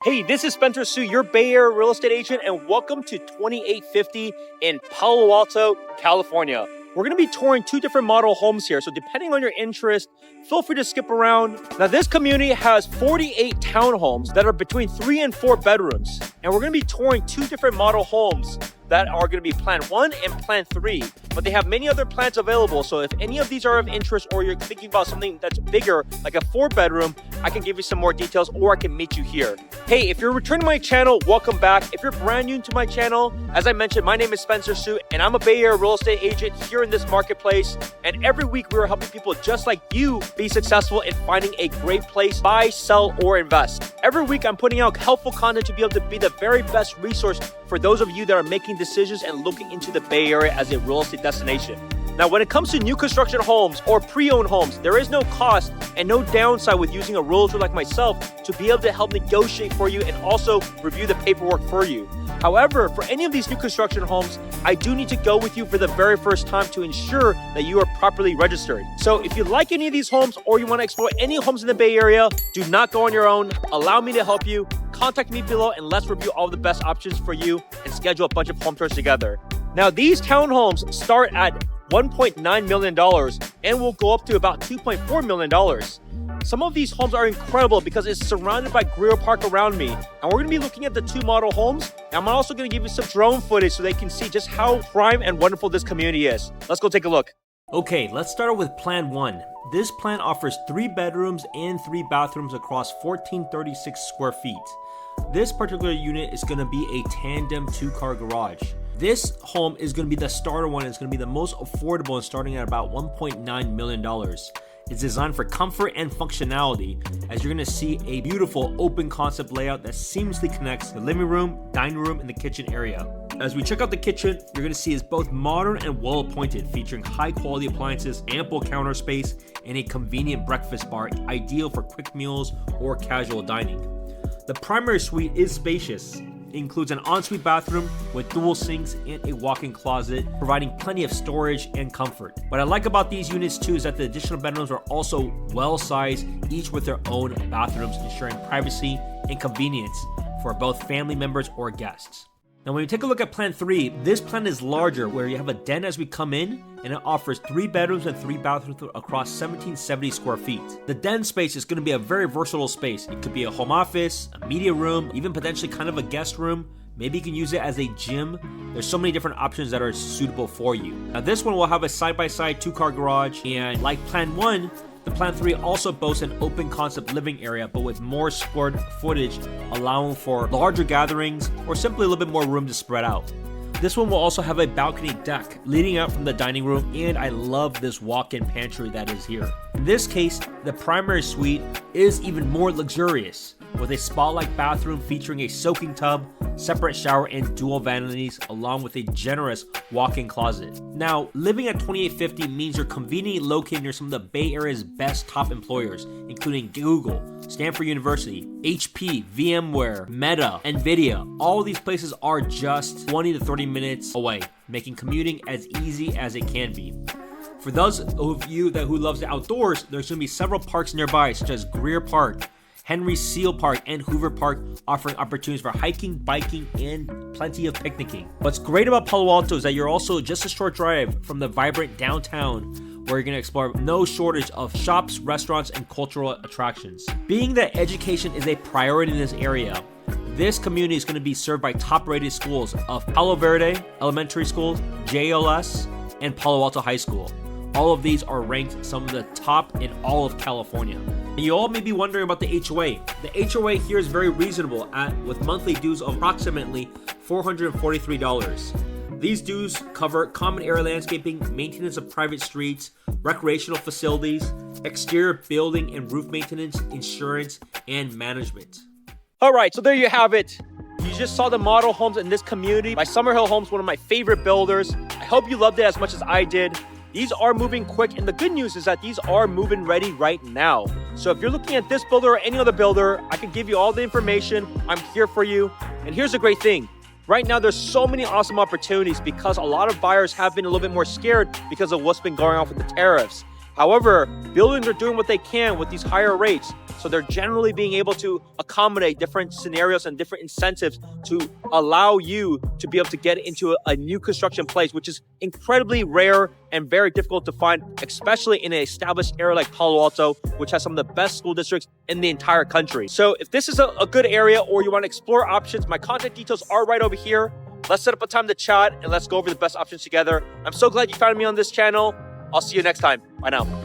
Hey, this is Spencer Su, your Bay Area real estate agent, and welcome to 2850 in Palo Alto, California. We're going to be touring two different model homes here, so depending on your interest, feel free to skip around. Now, this community has 48 townhomes that are between 3 and 4 bedrooms, and we're going to be touring two different model homes that are going to be Plan 1 and Plan 3, but they have many other plans available, so if any of these are of interest or you're thinking about something that's bigger, like a 4-bedroom, I can give you some more details or I can meet you here. Hey, if you're returning to my channel, welcome back. If you're brand new to my channel, as I mentioned, my name is Spencer Su, and I'm a Bay Area real estate agent here in this marketplace, and every week we are helping people just like you be successful in finding a great place, buy, sell, or invest. Every week I'm putting out helpful content to be able to be the very best resource for those of you that are making decisions and looking into the Bay Area as a real estate destination. Now, when it comes to new construction homes or pre-owned homes, there is no cost and no downside with using a realtor like myself to be able to help negotiate for you and also review the paperwork for you. However, for any of these new construction homes, I do need to go with you for the very first time to ensure that you are properly registered. So if you like any of these homes or you want to explore any homes in the Bay Area, do not go on your own. Allow me to help you. Contact me below and let's review all the best options for you and schedule a bunch of home tours together. Now, these townhomes start at $1.9 million and will go up to about $2.4 million. Some of these homes are incredible because it's surrounded by Grill Park around me. And we're going to be looking at the two model homes. And I'm also going to give you some drone footage so they can see just how prime and wonderful this community is. Let's go take a look. Okay, let's start with Plan 1. This plan offers 3 bedrooms and 3 bathrooms across 1,436 square feet. This particular unit is going to be a tandem 2-car garage. This home is going to be the starter one. It's going to be the most affordable and starting at about $1.9 million. It's designed for comfort and functionality, as you're going to see a beautiful open concept layout that seamlessly connects the living room, dining room, and the kitchen area. As we check out the kitchen, you're going to see it's both modern and well appointed, featuring high quality appliances, ample counter space, and a convenient breakfast bar, ideal for quick meals or casual dining. The primary suite is spacious. It includes an ensuite bathroom with dual sinks and a walk-in closet, providing plenty of storage and comfort. What I like about these units too is that the additional bedrooms are also well-sized, each with their own bathrooms, ensuring privacy and convenience for both family members or guests. Now, when you take a look at Plan 3, this plan is larger, where you have a den as we come in, and it offers 3 bedrooms and 3 bathrooms across 1,770 square feet. The den space is going to be a very versatile space. It could be a home office, a media room, even potentially kind of a guest room. Maybe you can use it as a gym. There's so many different options that are suitable for you. Now, this one will have a side-by-side 2-car garage, and like Plan 1, the Plan 3 also boasts an open concept living area, but with more square footage, allowing for larger gatherings or simply a little bit more room to spread out. This one will also have a balcony deck leading out from the dining room, and I love this walk-in pantry that is here. In this case, the primary suite is even more luxurious, with a spa-like bathroom featuring a soaking tub, separate shower, and dual vanities, along with a generous walk-in closet. Now, living at 2850 means you're conveniently located near some of the Bay Area's best top employers, including Google, Stanford University, HP, VMware, Meta, NVIDIA. All of these places are just 20 to 30 minutes away, making commuting as easy as it can be. For those of you who loves the outdoors, there's going to be several parks nearby, such as Grill Park, Henry Seal Park, and Hoover Park, offering opportunities for hiking, biking, and plenty of picnicking. What's great about Palo Alto is that you're also just a short drive from the vibrant downtown, where you're going to explore no shortage of shops, restaurants, and cultural attractions. Being that education is a priority in this area, this community is going to be served by top-rated schools of Palo Verde Elementary School, JLS, and Palo Alto High School. All of these are ranked some of the top in all of California. And you all may be wondering about the HOA. The HOA here is very reasonable with monthly dues of approximately $443. These dues cover common area landscaping, maintenance of private streets, recreational facilities, exterior building and roof maintenance, insurance, and management. All right, so there you have it. You just saw the model homes in this community by SummerHill Homes, one of my favorite builders. I hope you loved it as much as I did. These are moving quick, and the good news is that these are move-in ready right now. So if you're looking at this builder or any other builder, I can give you all the information. I'm here for you. And here's the great thing. Right now, there's so many awesome opportunities because a lot of buyers have been a little bit more scared because of what's been going on with the tariffs. However, buildings are doing what they can with these higher rates. So they're generally being able to accommodate different scenarios and different incentives to allow you to be able to get into a new construction place, which is incredibly rare and very difficult to find, especially in an established area like Palo Alto, which has some of the best school districts in the entire country. So if this is a good area or you want to explore options, my contact details are right over here. Let's set up a time to chat and let's go over the best options together. I'm so glad you found me on this channel. I'll see you next time. Bye now.